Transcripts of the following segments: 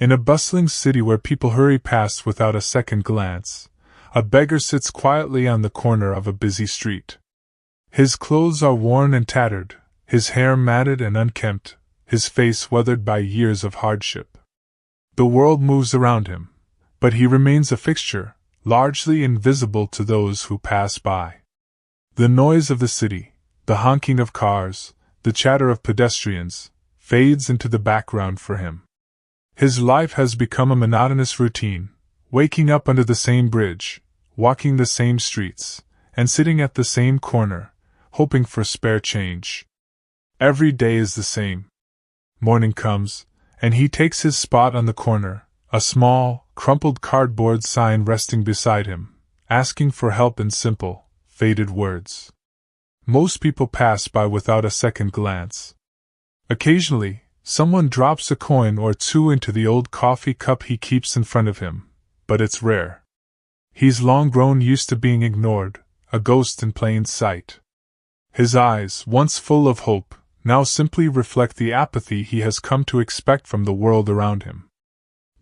In a bustling city where people hurry past without a second glance, a beggar sits quietly on the corner of a busy street. His clothes are worn and tattered, his hair matted and unkempt, his face weathered by years of hardship. The world moves around him, but he remains a fixture, largely invisible to those who pass by. The noise of the city, the honking of cars, the chatter of pedestrians, fades into the background for him. His life has become a monotonous routine, waking up under the same bridge, walking the same streets, and sitting at the same corner, hoping for spare change. Every day is the same. Morning comes, and he takes his spot on the corner, a small, crumpled cardboard sign resting beside him, asking for help in simple, faded words. Most people pass by without a second glance. Occasionally, someone drops a coin or two into the old coffee cup he keeps in front of him, but it's rare. He's long grown used to being ignored, a ghost in plain sight. His eyes, once full of hope, now simply reflect the apathy he has come to expect from the world around him.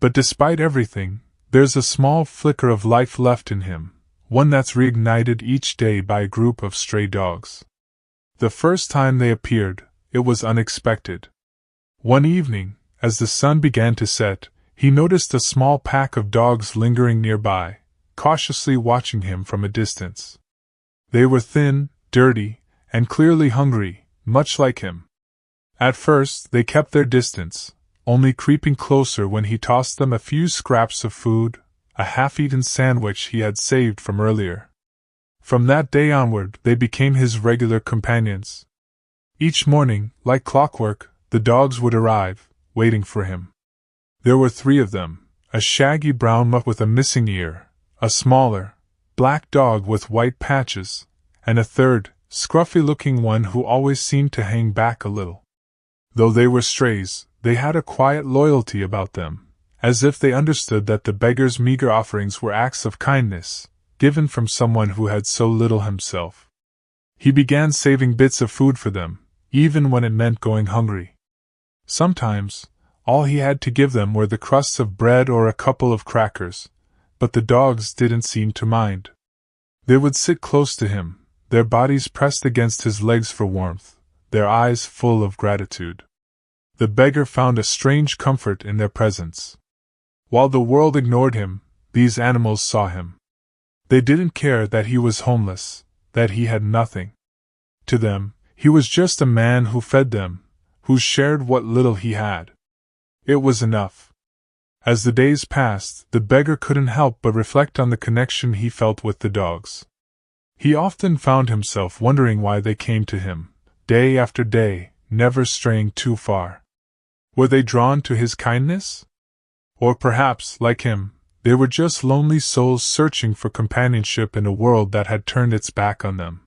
But despite everything, there's a small flicker of life left in him, one that's reignited each day by a group of stray dogs. The first time they appeared, it was unexpected. One evening, as the sun began to set, he noticed a small pack of dogs lingering nearby, cautiously watching him from a distance. They were thin, dirty, and clearly hungry, much like him. At first, they kept their distance, only creeping closer when he tossed them a few scraps of food, a half-eaten sandwich he had saved from earlier. From that day onward, they became his regular companions. Each morning, like clockwork, the dogs would arrive, waiting for him. There were 3 of them, a shaggy brown mutt with a missing ear, a smaller, black dog with white patches, and a third, scruffy-looking one who always seemed to hang back a little. Though they were strays, they had a quiet loyalty about them, as if they understood that the beggar's meager offerings were acts of kindness, given from someone who had so little himself. He began saving bits of food for them, even when it meant going hungry. Sometimes, all he had to give them were the crusts of bread or a couple of crackers, but the dogs didn't seem to mind. They would sit close to him, their bodies pressed against his legs for warmth, their eyes full of gratitude. The beggar found a strange comfort in their presence. While the world ignored him, these animals saw him. They didn't care that he was homeless, that he had nothing. To them, he was just a man who fed them, who shared what little he had. It was enough. As the days passed, the beggar couldn't help but reflect on the connection he felt with the dogs. He often found himself wondering why they came to him, day after day, never straying too far. Were they drawn to his kindness? Or perhaps, like him, they were just lonely souls searching for companionship in a world that had turned its back on them.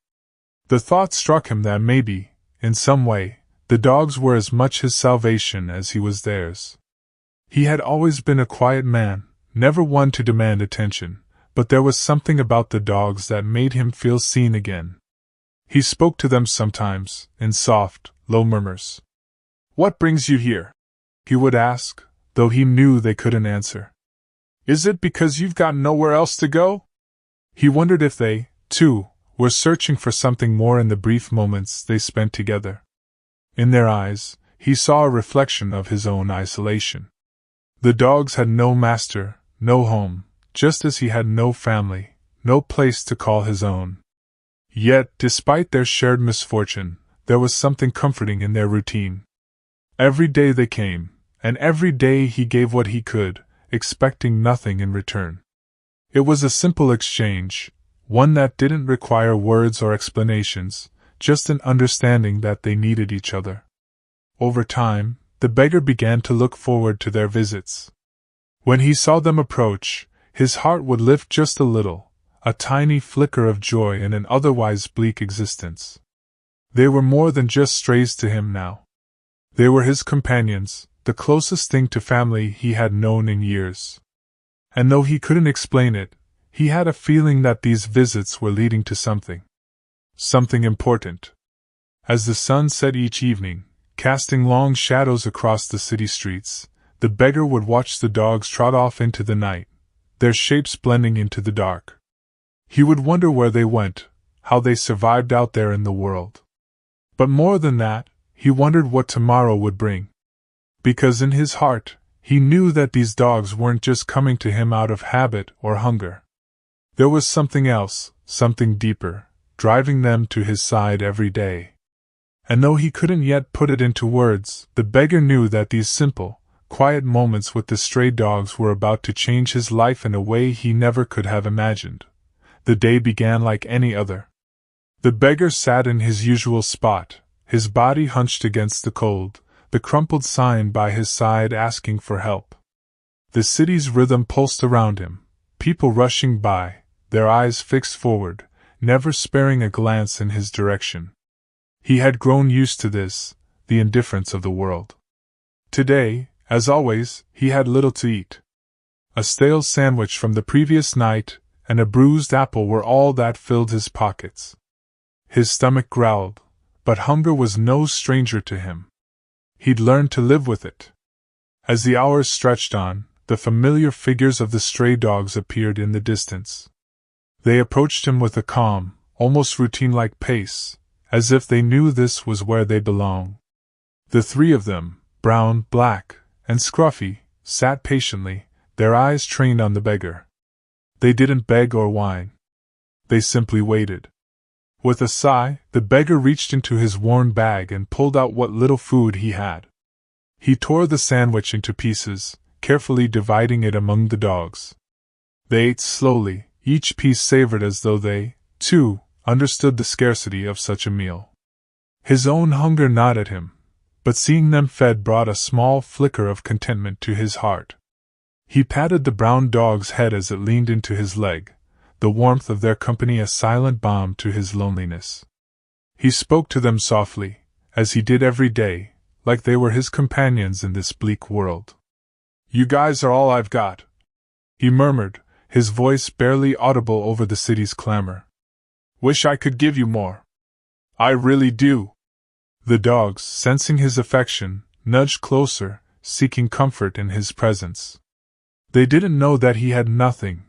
The thought struck him that maybe, in some way, the dogs were as much his salvation as he was theirs. He had always been a quiet man, never one to demand attention, but there was something about the dogs that made him feel seen again. He spoke to them sometimes, in soft, low murmurs. "What brings you here?" he would ask, though he knew they couldn't answer. "Is it because you've got nowhere else to go?" He wondered if they, too, were searching for something more in the brief moments they spent together. In their eyes, he saw a reflection of his own isolation. The dogs had no master, no home, just as he had no family, no place to call his own. Yet, despite their shared misfortune, there was something comforting in their routine. Every day they came, and every day he gave what he could, expecting nothing in return. It was a simple exchange, one that didn't require words or explanations, just an understanding that they needed each other. Over time, the beggar began to look forward to their visits. When he saw them approach, his heart would lift just a little, a tiny flicker of joy in an otherwise bleak existence. They were more than just strays to him now. They were his companions, the closest thing to family he had known in years. And though he couldn't explain it, he had a feeling that these visits were leading to something. Something important. As the sun set each evening, casting long shadows across the city streets, the beggar would watch the dogs trot off into the night, their shapes blending into the dark. He would wonder where they went, how they survived out there in the world. But more than that, he wondered what tomorrow would bring. Because in his heart, he knew that these dogs weren't just coming to him out of habit or hunger. There was something else, something deeper, driving them to his side every day. And though he couldn't yet put it into words, the beggar knew that these simple, quiet moments with the stray dogs were about to change his life in a way he never could have imagined. The day began like any other. The beggar sat in his usual spot, his body hunched against the cold, the crumpled sign by his side asking for help. The city's rhythm pulsed around him, people rushing by, their eyes fixed forward, never sparing a glance in his direction. He had grown used to this, the indifference of the world. Today, as always, he had little to eat. A stale sandwich from the previous night and a bruised apple were all that filled his pockets. His stomach growled, but hunger was no stranger to him. He'd learned to live with it. As the hours stretched on, the familiar figures of the stray dogs appeared in the distance. They approached him with a calm, almost routine-like pace, as if they knew this was where they belonged. The three of them, brown, black, and scruffy, sat patiently, their eyes trained on the beggar. They didn't beg or whine. They simply waited. With a sigh, the beggar reached into his worn bag and pulled out what little food he had. He tore the sandwich into pieces, carefully dividing it among the dogs. They ate slowly, each piece savored as though they, too, understood the scarcity of such a meal. His own hunger gnawed at him, but seeing them fed brought a small flicker of contentment to his heart. He patted the brown dog's head as it leaned into his leg, the warmth of their company a silent balm to his loneliness. He spoke to them softly, as he did every day, like they were his companions in this bleak world. "You guys are all I've got," he murmured, his voice barely audible over the city's clamor. "Wish I could give you more. I really do." The dogs, sensing his affection, nudged closer, seeking comfort in his presence. They didn't know that he had nothing,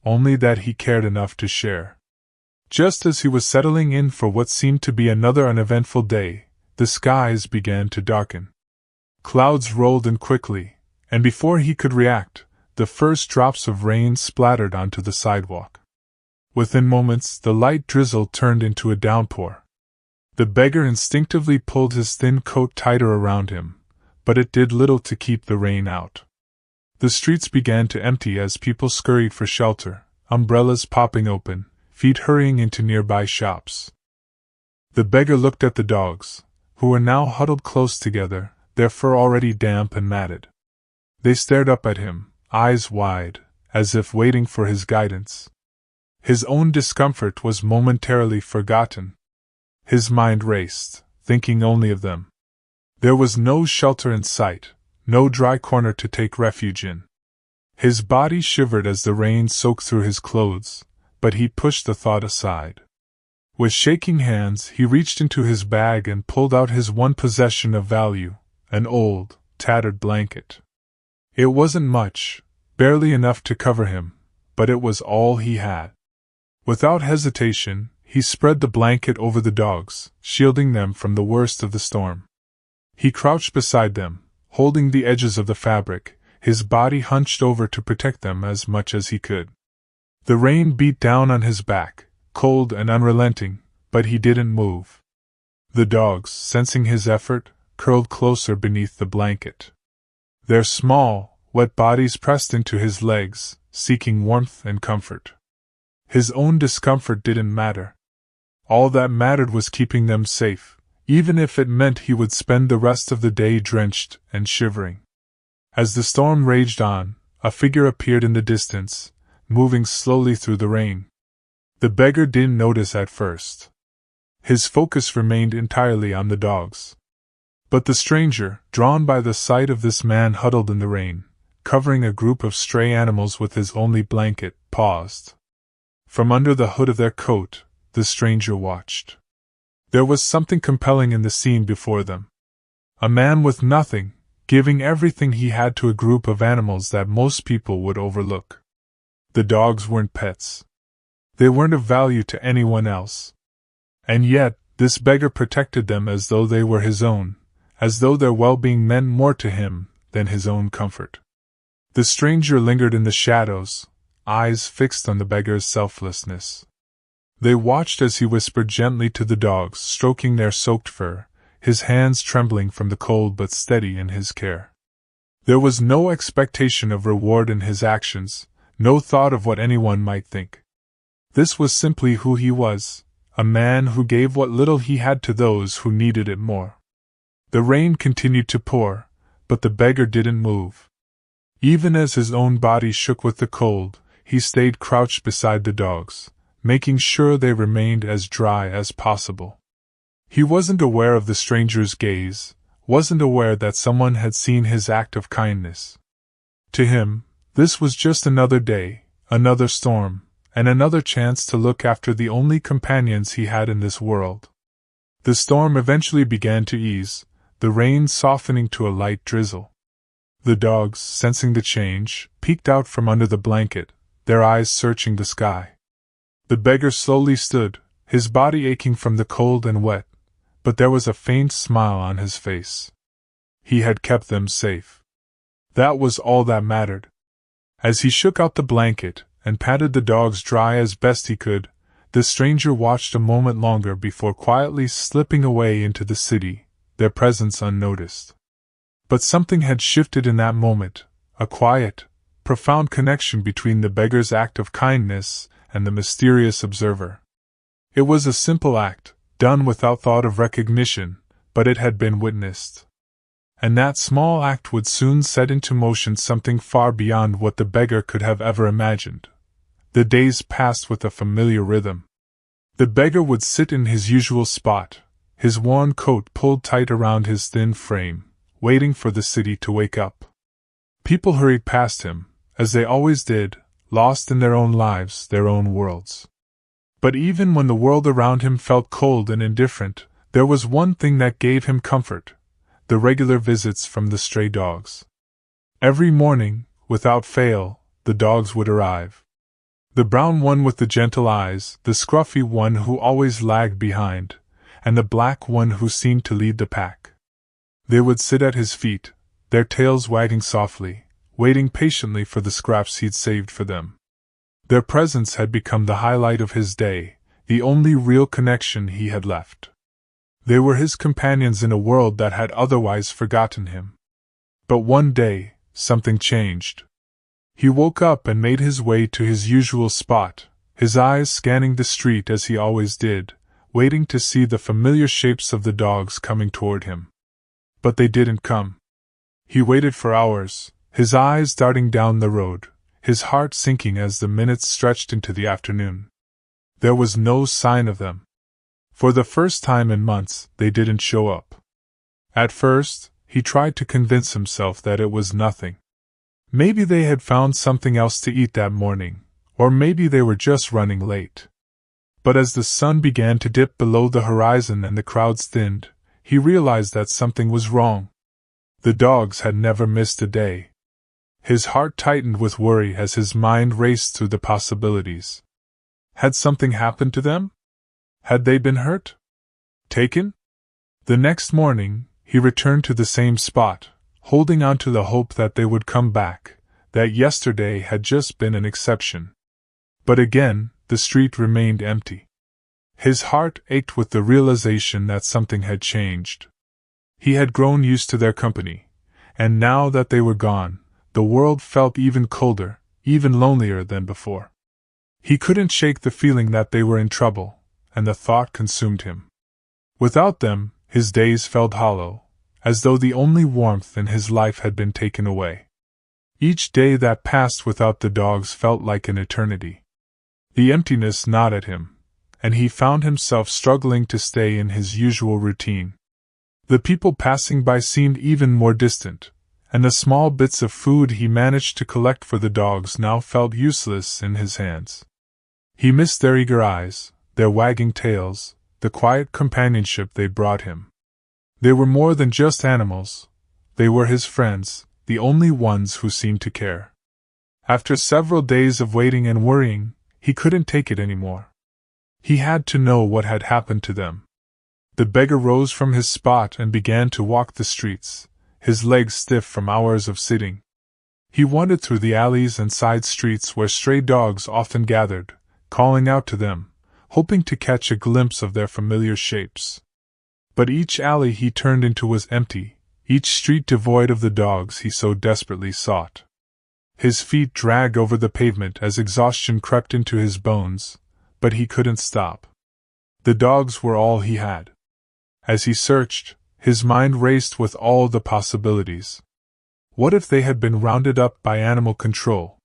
only that he cared enough to share. Just as he was settling in for what seemed to be another uneventful day, the skies began to darken. Clouds rolled in quickly, and before he could react, the first drops of rain splattered onto the sidewalk. Within moments, the light drizzle turned into a downpour. The beggar instinctively pulled his thin coat tighter around him, but it did little to keep the rain out. The streets began to empty as people scurried for shelter, umbrellas popping open, feet hurrying into nearby shops. The beggar looked at the dogs, who were now huddled close together, their fur already damp and matted. They stared up at him, eyes wide, as if waiting for his guidance. His own discomfort was momentarily forgotten. His mind raced, thinking only of them. There was no shelter in sight, no dry corner to take refuge in. His body shivered as the rain soaked through his clothes, but he pushed the thought aside. With shaking hands, he reached into his bag and pulled out his one possession of value, an old, tattered blanket. It wasn't much, barely enough to cover him, but it was all he had. Without hesitation, he spread the blanket over the dogs, shielding them from the worst of the storm. He crouched beside them, holding the edges of the fabric, his body hunched over to protect them as much as he could. The rain beat down on his back, cold and unrelenting, but he didn't move. The dogs, sensing his effort, curled closer beneath the blanket. Their small, wet bodies pressed into his legs, seeking warmth and comfort. His own discomfort didn't matter. All that mattered was keeping them safe, even if it meant he would spend the rest of the day drenched and shivering. As the storm raged on, a figure appeared in the distance, moving slowly through the rain. The beggar didn't notice at first. His focus remained entirely on the dogs. But the stranger, drawn by the sight of this man huddled in the rain, covering a group of stray animals with his only blanket, paused. From under the hood of their coat, the stranger watched. There was something compelling in the scene before them. A man with nothing, giving everything he had to a group of animals that most people would overlook. The dogs weren't pets. They weren't of value to anyone else. And yet, this beggar protected them as though they were his own, as though their well-being meant more to him than his own comfort. The stranger lingered in the shadows, eyes fixed on the beggar's selflessness. They watched as he whispered gently to the dogs, stroking their soaked fur, his hands trembling from the cold but steady in his care. There was no expectation of reward in his actions, no thought of what anyone might think. This was simply who he was, a man who gave what little he had to those who needed it more. The rain continued to pour, but the beggar didn't move. Even as his own body shook with the cold, he stayed crouched beside the dogs, making sure they remained as dry as possible. He wasn't aware of the stranger's gaze, wasn't aware that someone had seen his act of kindness. To him, this was just another day, another storm, and another chance to look after the only companions he had in this world. The storm eventually began to ease, the rain softening to a light drizzle. The dogs, sensing the change, peeked out from under the blanket, their eyes searching the sky. The beggar slowly stood, his body aching from the cold and wet, but there was a faint smile on his face. He had kept them safe. That was all that mattered. As he shook out the blanket and patted the dogs dry as best he could, the stranger watched a moment longer before quietly slipping away into the city, their presence unnoticed. But something had shifted in that moment, a quiet, profound connection between the beggar's act of kindness and the mysterious observer. It was a simple act, done without thought of recognition, but it had been witnessed. And that small act would soon set into motion something far beyond what the beggar could have ever imagined. The days passed with a familiar rhythm. The beggar would sit in his usual spot, his worn coat pulled tight around his thin frame, waiting for the city to wake up. People hurried past him, as they always did, lost in their own lives, their own worlds. But even when the world around him felt cold and indifferent, there was one thing that gave him comfort: the regular visits from the stray dogs. Every morning, without fail, the dogs would arrive. The brown one with the gentle eyes, the scruffy one who always lagged behind, and the black one who seemed to lead the pack. They would sit at his feet, their tails wagging softly, waiting patiently for the scraps he'd saved for them. Their presence had become the highlight of his day, the only real connection he had left. They were his companions in a world that had otherwise forgotten him. But one day, something changed. He woke up and made his way to his usual spot, his eyes scanning the street as he always did, waiting to see the familiar shapes of the dogs coming toward him. But they didn't come. He waited for hours, his eyes darting down the road, his heart sinking as the minutes stretched into the afternoon. There was no sign of them. For the first time in months, they didn't show up. At first, he tried to convince himself that it was nothing. Maybe they had found something else to eat that morning, or maybe they were just running late. But as the sun began to dip below the horizon and the crowds thinned, he realized that something was wrong. The dogs had never missed a day. His heart tightened with worry as his mind raced through the possibilities. Had something happened to them? Had they been hurt? Taken? The next morning, he returned to the same spot, holding on to the hope that they would come back, that yesterday had just been an exception. But again, the street remained empty. His heart ached with the realization that something had changed. He had grown used to their company, and now that they were gone, the world felt even colder, even lonelier than before. He couldn't shake the feeling that they were in trouble, and the thought consumed him. Without them, his days felt hollow, as though the only warmth in his life had been taken away. Each day that passed without the dogs felt like an eternity. The emptiness gnawed at him, and he found himself struggling to stay in his usual routine. The people passing by seemed even more distant, and the small bits of food he managed to collect for the dogs now felt useless in his hands. He missed their eager eyes, their wagging tails, the quiet companionship they brought him. They were more than just animals, They were his friends, the only ones who seemed to care. After several days of waiting and worrying, he couldn't take it anymore. He had to know what had happened to them. The beggar rose from his spot and began to walk the streets, his legs stiff from hours of sitting. He wandered through the alleys and side streets where stray dogs often gathered, calling out to them, hoping to catch a glimpse of their familiar shapes. But each alley he turned into was empty, each street devoid of the dogs he so desperately sought. His feet dragged over the pavement as exhaustion crept into his bones, but he couldn't stop. The dogs were all he had. As he searched, his mind raced with all the possibilities. What if they had been rounded up by animal control?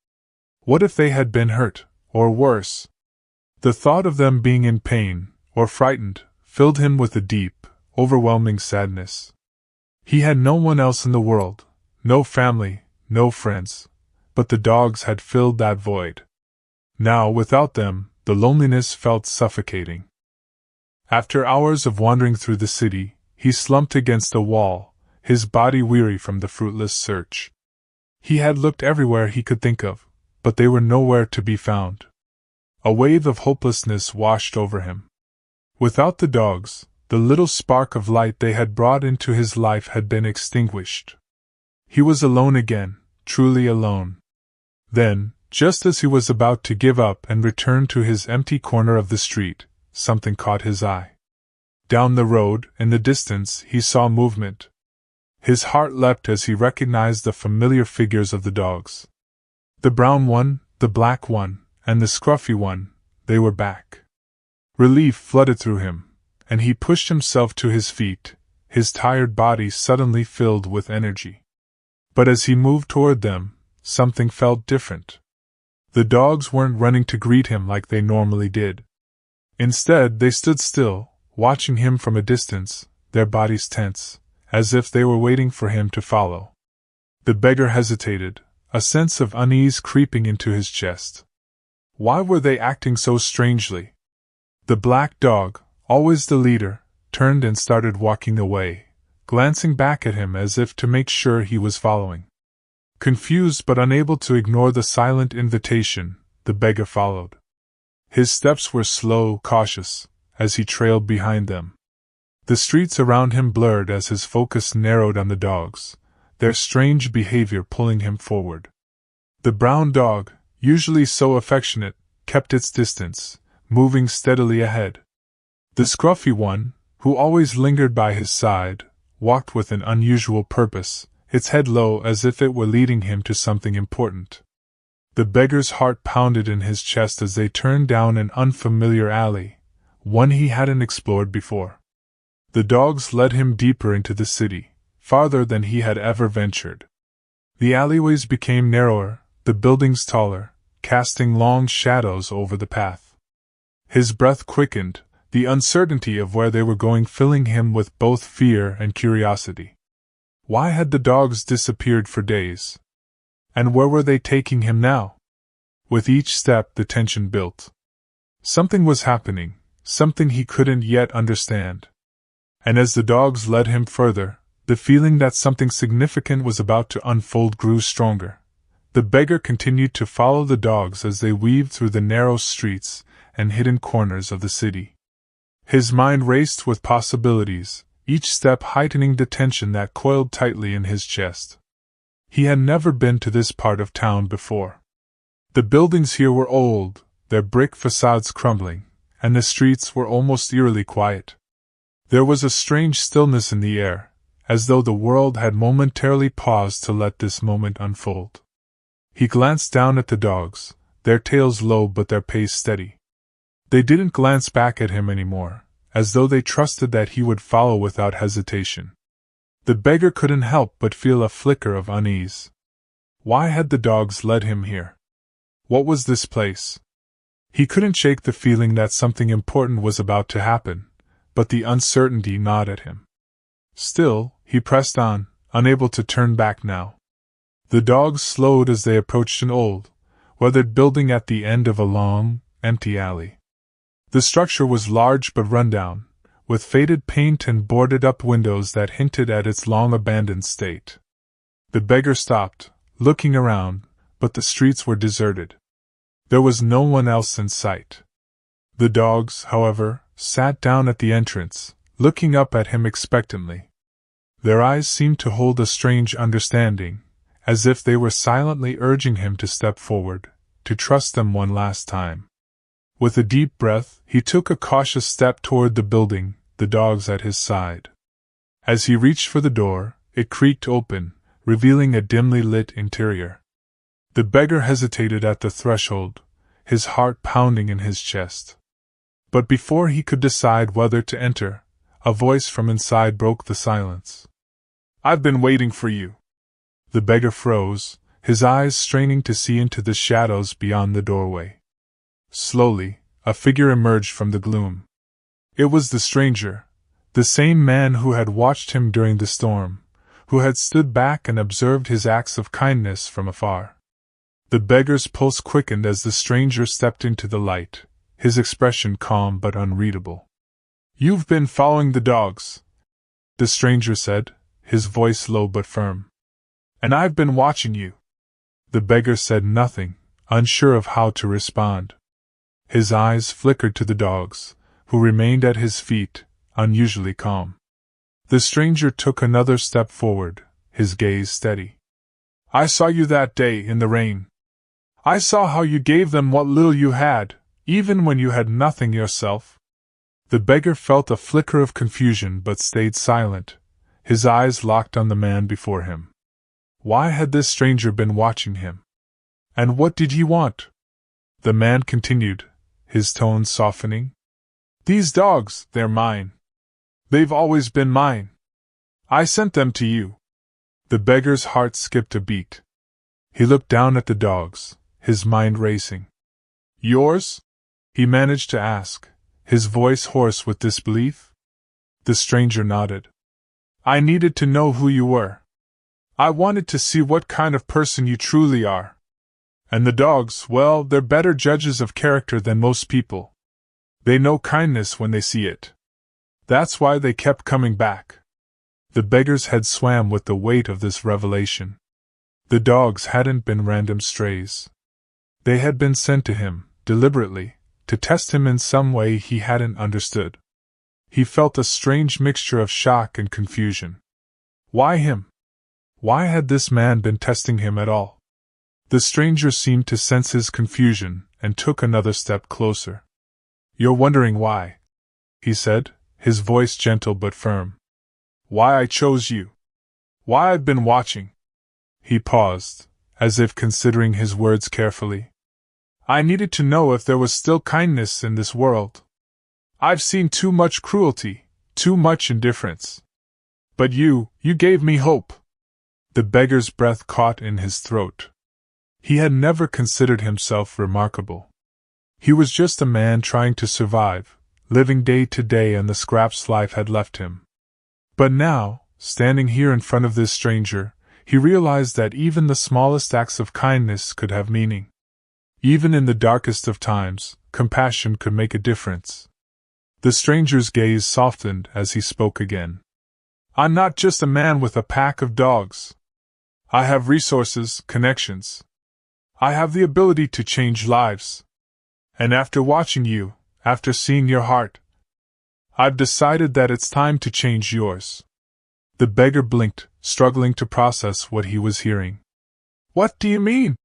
What if they had been hurt, or worse? The thought of them being in pain, or frightened, filled him with a deep, overwhelming sadness. He had no one else in the world, no family, no friends, but the dogs had filled that void. Now, without them, the loneliness felt suffocating. After hours of wandering through the city, he slumped against a wall, his body weary from the fruitless search. He had looked everywhere he could think of, but they were nowhere to be found. A wave of hopelessness washed over him. Without the dogs, the little spark of light they had brought into his life had been extinguished. He was alone again, truly alone. Then, just as he was about to give up and return to his empty corner of the street, something caught his eye. Down the road, in the distance, he saw movement. His heart leapt as he recognized the familiar figures of the dogs. The brown one, the black one, and the scruffy one, they were back. Relief flooded through him, and he pushed himself to his feet, his tired body suddenly filled with energy. But as he moved toward them, something felt different. The dogs weren't running to greet him like they normally did. Instead, they stood still, watching him from a distance, their bodies tense, as if they were waiting for him to follow. The beggar hesitated, a sense of unease creeping into his chest. Why were they acting so strangely? The black dog, always the leader, turned and started walking away, glancing back at him as if to make sure he was following. Confused but unable to ignore the silent invitation, the beggar followed. His steps were slow, cautious, as he trailed behind them. The streets around him blurred as his focus narrowed on the dogs, their strange behavior pulling him forward. The brown dog, usually so affectionate, kept its distance, moving steadily ahead. The scruffy one, who always lingered by his side, walked with an unusual purpose, its head low as if it were leading him to something important. The beggar's heart pounded in his chest as they turned down an unfamiliar alley, one he hadn't explored before. The dogs led him deeper into the city, farther than he had ever ventured. The alleyways became narrower, the buildings taller, casting long shadows over the path. His breath quickened, the uncertainty of where they were going filling him with both fear and curiosity. Why had the dogs disappeared for days? And where were they taking him now? With each step the tension built. Something was happening, something he couldn't yet understand. And as the dogs led him further, the feeling that something significant was about to unfold grew stronger. The beggar continued to follow the dogs as they weaved through the narrow streets and hidden corners of the city. His mind raced with possibilities, each step heightening the tension that coiled tightly in his chest. He had never been to this part of town before. The buildings here were old, their brick facades crumbling, and the streets were almost eerily quiet. There was a strange stillness in the air, as though the world had momentarily paused to let this moment unfold. He glanced down at the dogs, their tails low but their pace steady. They didn't glance back at him anymore, as though they trusted that he would follow without hesitation. The beggar couldn't help but feel a flicker of unease. Why had the dogs led him here? What was this place? He couldn't shake the feeling that something important was about to happen, but the uncertainty gnawed at him. Still, he pressed on, unable to turn back now. The dogs slowed as they approached an old, weathered building at the end of a long, empty alley. The structure was large but rundown, with faded paint and boarded-up windows that hinted at its long-abandoned state. The beggar stopped, looking around, but the streets were deserted. There was no one else in sight. The dogs, however, sat down at the entrance, looking up at him expectantly. Their eyes seemed to hold a strange understanding, as if they were silently urging him to step forward, to trust them one last time. With a deep breath, he took a cautious step toward the building, the dogs at his side. As he reached for the door, it creaked open, revealing a dimly lit interior. The beggar hesitated at the threshold, his heart pounding in his chest. But before he could decide whether to enter, a voice from inside broke the silence. "I've been waiting for you." The beggar froze, his eyes straining to see into the shadows beyond the doorway. Slowly, a figure emerged from the gloom. It was the stranger, the same man who had watched him during the storm, who had stood back and observed his acts of kindness from afar. The beggar's pulse quickened as the stranger stepped into the light, his expression calm but unreadable. "You've been following the dogs," the stranger said, his voice low but firm. "And I've been watching you." The beggar said nothing, unsure of how to respond. His eyes flickered to the dogs, who remained at his feet, unusually calm. The stranger took another step forward, his gaze steady. "I saw you that day in the rain. I saw how you gave them what little you had, even when you had nothing yourself." The beggar felt a flicker of confusion but stayed silent, his eyes locked on the man before him. Why had this stranger been watching him? And what did he want? The man continued, his tone softening. "These dogs, they're mine. They've always been mine. I sent them to you." The beggar's heart skipped a beat. He looked down at the dogs, his mind racing. "Yours?" he managed to ask, his voice hoarse with disbelief. The stranger nodded. "I needed to know who you were. I wanted to see what kind of person you truly are. And the dogs, well, they're better judges of character than most people. They know kindness when they see it. That's why they kept coming back." The beggar's head swam with the weight of this revelation. The dogs hadn't been random strays. They had been sent to him, deliberately, to test him in some way he hadn't understood. He felt a strange mixture of shock and confusion. Why him? Why had this man been testing him at all? The stranger seemed to sense his confusion, and took another step closer. "You're wondering why," he said, his voice gentle but firm. "Why I chose you. Why I've been watching." He paused, as if considering his words carefully. "I needed to know if there was still kindness in this world. I've seen too much cruelty, too much indifference. But you gave me hope." The beggar's breath caught in his throat. He had never considered himself remarkable. He was just a man trying to survive, living day to day on the scraps life had left him. But now, standing here in front of this stranger, he realized that even the smallest acts of kindness could have meaning. Even in the darkest of times, compassion could make a difference. The stranger's gaze softened as he spoke again. "I'm not just a man with a pack of dogs. I have resources, connections. I have the ability to change lives. And after watching you, after seeing your heart, I've decided that it's time to change yours." The beggar blinked, struggling to process what he was hearing. "What do you mean?"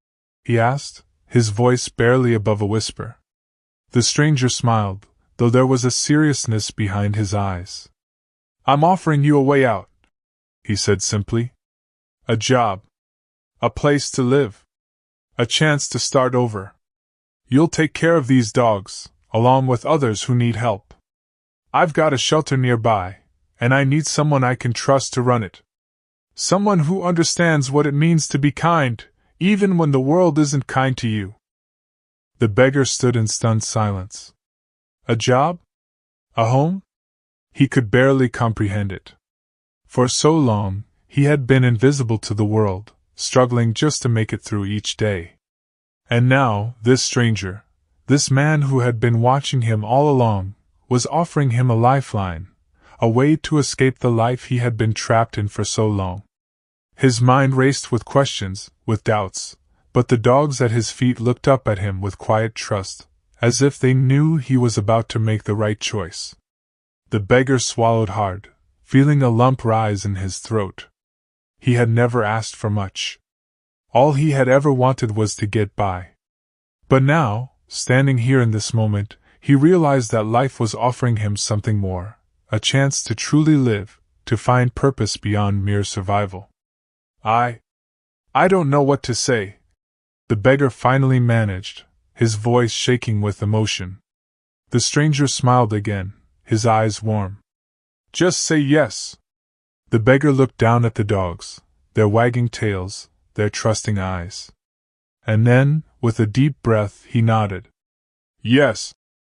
he asked, his voice barely above a whisper. The stranger smiled, though there was a seriousness behind his eyes. "I'm offering you a way out," he said simply. "A job. A place to live. A chance to start over. You'll take care of these dogs, along with others who need help. I've got a shelter nearby, and I need someone I can trust to run it. Someone who understands what it means to be kind, even when the world isn't kind to you." The beggar stood in stunned silence. A job? A home? He could barely comprehend it. For so long, he had been invisible to the world, struggling just to make it through each day. And now, this stranger, this man who had been watching him all along, was offering him a lifeline, a way to escape the life he had been trapped in for so long. His mind raced with questions, with doubts, but the dogs at his feet looked up at him with quiet trust, as if they knew he was about to make the right choice. The beggar swallowed hard, feeling a lump rise in his throat. He had never asked for much. All he had ever wanted was to get by. But now, standing here in this moment, he realized that life was offering him something more, a chance to truly live, to find purpose beyond mere survival. I don't know what to say," the beggar finally managed, his voice shaking with emotion. The stranger smiled again, his eyes warm. "Just say yes." The beggar looked down at the dogs, their wagging tails, their trusting eyes. And then, with a deep breath, he nodded. "Yes,"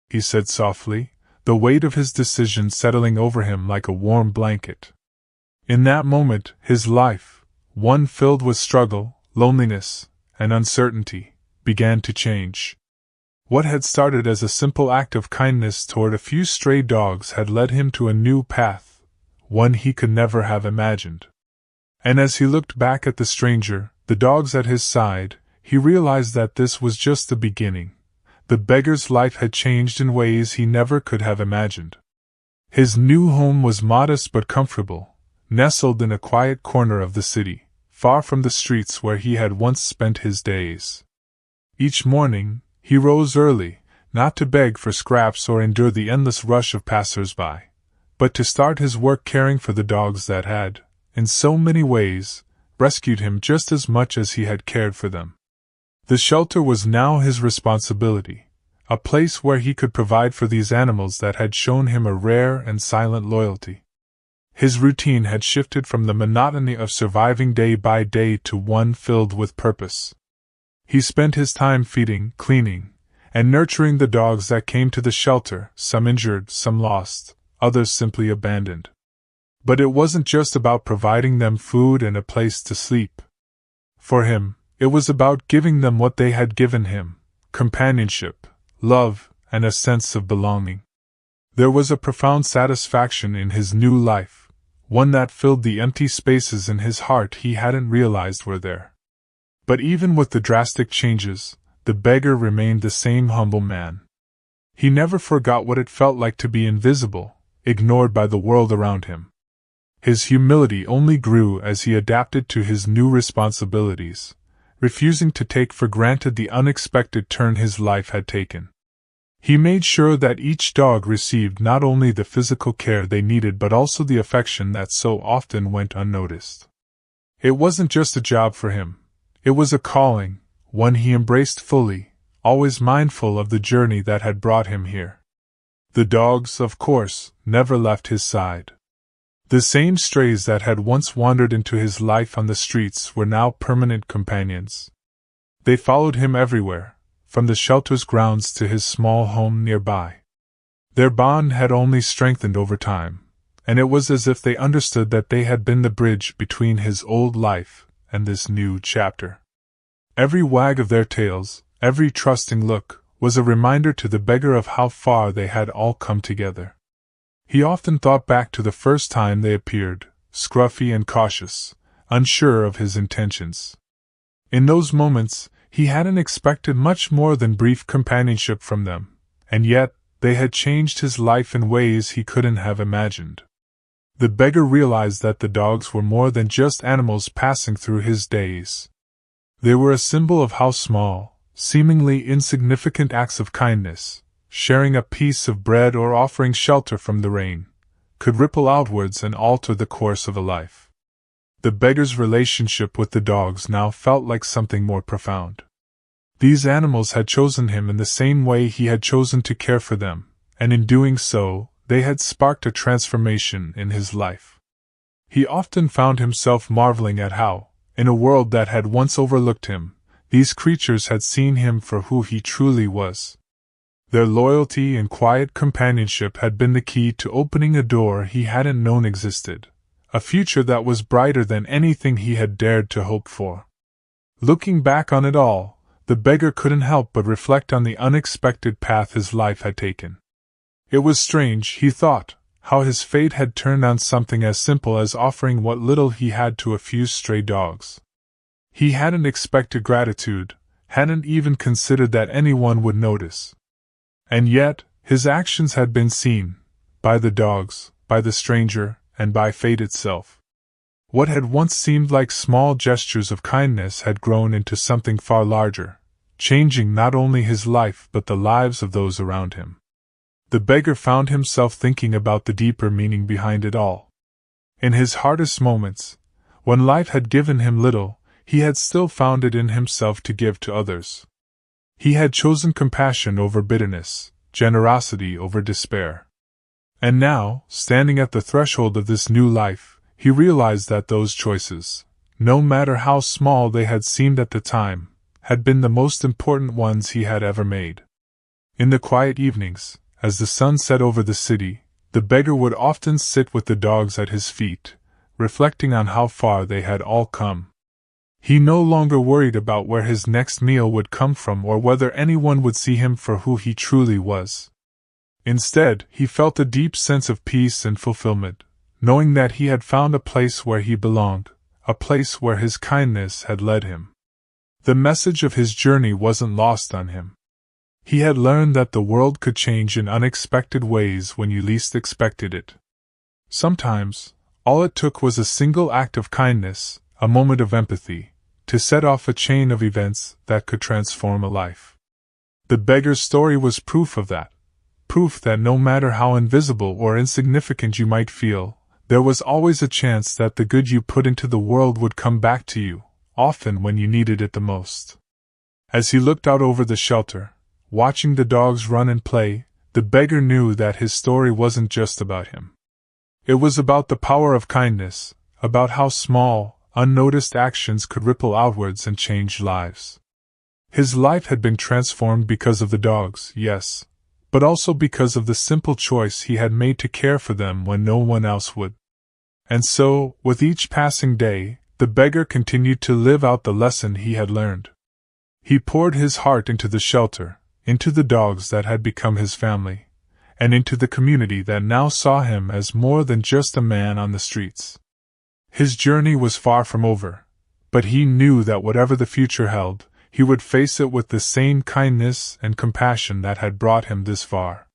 he said softly, the weight of his decision settling over him like a warm blanket. In that moment, his life, one filled with struggle, loneliness, and uncertainty, began to change. What had started as a simple act of kindness toward a few stray dogs had led him to a new path, one he could never have imagined. And as he looked back at the stranger, the dogs at his side, he realized that this was just the beginning. The beggar's life had changed in ways he never could have imagined. His new home was modest but comfortable, nestled in a quiet corner of the city, far from the streets where he had once spent his days. Each morning, he rose early, not to beg for scraps or endure the endless rush of passers-by, but to start his work caring for the dogs that had, in so many ways, rescued him just as much as he had cared for them. The shelter was now his responsibility, a place where he could provide for these animals that had shown him a rare and silent loyalty. His routine had shifted from the monotony of surviving day by day to one filled with purpose. He spent his time feeding, cleaning, and nurturing the dogs that came to the shelter, some injured, some lost, others simply abandoned. But it wasn't just about providing them food and a place to sleep. For him, it was about giving them what they had given him: companionship, love, and a sense of belonging. There was a profound satisfaction in his new life, one that filled the empty spaces in his heart he hadn't realized were there. But even with the drastic changes, the beggar remained the same humble man. He never forgot what it felt like to be invisible, ignored by the world around him. His humility only grew as he adapted to his new responsibilities, refusing to take for granted the unexpected turn his life had taken. He made sure that each dog received not only the physical care they needed but also the affection that so often went unnoticed. It wasn't just a job for him, it was a calling, one he embraced fully, always mindful of the journey that had brought him here. The dogs, of course, never left his side. The same strays that had once wandered into his life on the streets were now permanent companions. They followed him everywhere, from the shelter's grounds to his small home nearby. Their bond had only strengthened over time, and it was as if they understood that they had been the bridge between his old life and this new chapter. Every wag of their tails, every trusting look, was a reminder to the beggar of how far they had all come together. He often thought back to the first time they appeared, scruffy and cautious, unsure of his intentions. In those moments, he hadn't expected much more than brief companionship from them, and yet, they had changed his life in ways he couldn't have imagined. The beggar realized that the dogs were more than just animals passing through his days. They were a symbol of how small, seemingly insignificant acts of kindness, sharing a piece of bread or offering shelter from the rain, could ripple outwards and alter the course of a life. The beggar's relationship with the dogs now felt like something more profound. These animals had chosen him in the same way he had chosen to care for them, and in doing so, they had sparked a transformation in his life. He often found himself marveling at how, in a world that had once overlooked him, these creatures had seen him for who he truly was. Their loyalty and quiet companionship had been the key to opening a door he hadn't known existed, a future that was brighter than anything he had dared to hope for. Looking back on it all, the beggar couldn't help but reflect on the unexpected path his life had taken. It was strange, he thought, how his fate had turned on something as simple as offering what little he had to a few stray dogs. He hadn't expected gratitude, hadn't even considered that anyone would notice. And yet, his actions had been seen, by the dogs, by the stranger, and by fate itself. What had once seemed like small gestures of kindness had grown into something far larger, changing not only his life but the lives of those around him. The beggar found himself thinking about the deeper meaning behind it all. In his hardest moments, when life had given him little, he had still found it in himself to give to others. He had chosen compassion over bitterness, generosity over despair. And now, standing at the threshold of this new life, he realized that those choices, no matter how small they had seemed at the time, had been the most important ones he had ever made. In the quiet evenings, as the sun set over the city, the beggar would often sit with the dogs at his feet, reflecting on how far they had all come. He no longer worried about where his next meal would come from or whether anyone would see him for who he truly was. Instead, he felt a deep sense of peace and fulfillment, knowing that he had found a place where he belonged, a place where his kindness had led him. The message of his journey wasn't lost on him. He had learned that the world could change in unexpected ways when you least expected it. Sometimes, all it took was a single act of kindness, a moment of empathy, to set off a chain of events that could transform a life. The beggar's story was proof of that. Proof that no matter how invisible or insignificant you might feel, there was always a chance that the good you put into the world would come back to you, often when you needed it the most. As he looked out over the shelter, watching the dogs run and play, the beggar knew that his story wasn't just about him. It was about the power of kindness, about how small, unnoticed actions could ripple outwards and change lives. His life had been transformed because of the dogs, yes, but also because of the simple choice he had made to care for them when no one else would. And so, with each passing day, the beggar continued to live out the lesson he had learned. He poured his heart into the shelter, into the dogs that had become his family, and into the community that now saw him as more than just a man on the streets. His journey was far from over, but he knew that whatever the future held, he would face it with the same kindness and compassion that had brought him this far.